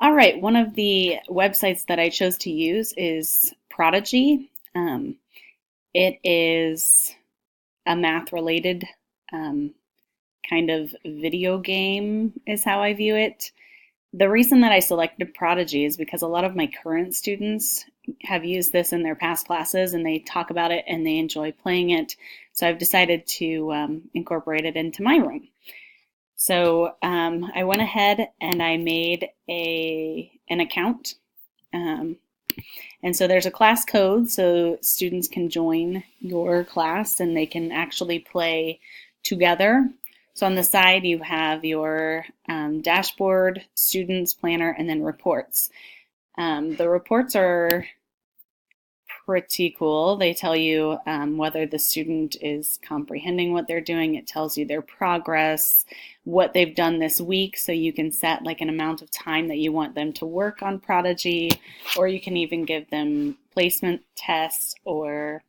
All right, one of the websites that I chose to use is Prodigy. Um, it is a math related um, kind of video game, is how I view it. The reason that I selected Prodigy is because a lot of my current students have used this in their past classes and they talk about it and they enjoy playing it. So I've decided to incorporate it into my room. So I went ahead and I made an account. Um, and so there's a class code so students can join your class and they can actually play together. So on the side you have your dashboard, students, planner, and then reports. The reports are pretty cool. They tell you whether the student is comprehending what they're doing. It tells you their progress, what they've done this week, so you can set like an amount of time that you want them to work on Prodigy, or you can even give them placement tests or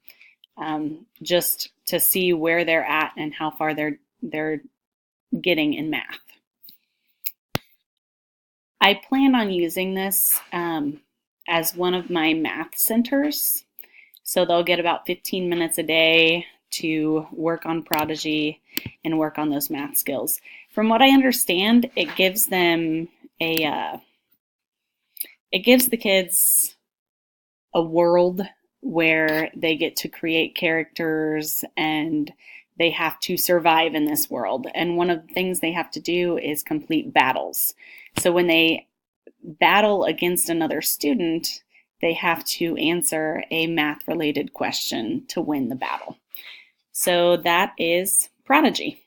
just to see where they're at and how far they're getting in math. I plan on using this as one of my math centers. So they'll get about 15 minutes a day to work on Prodigy and work on those math skills. From what I understand, it gives them it gives the kids a world where they get to create characters and they have to survive in this world. And one of the things they have to do is complete battles. So when they battle against another student, they have to answer a math related question to win the battle. So that is Prodigy.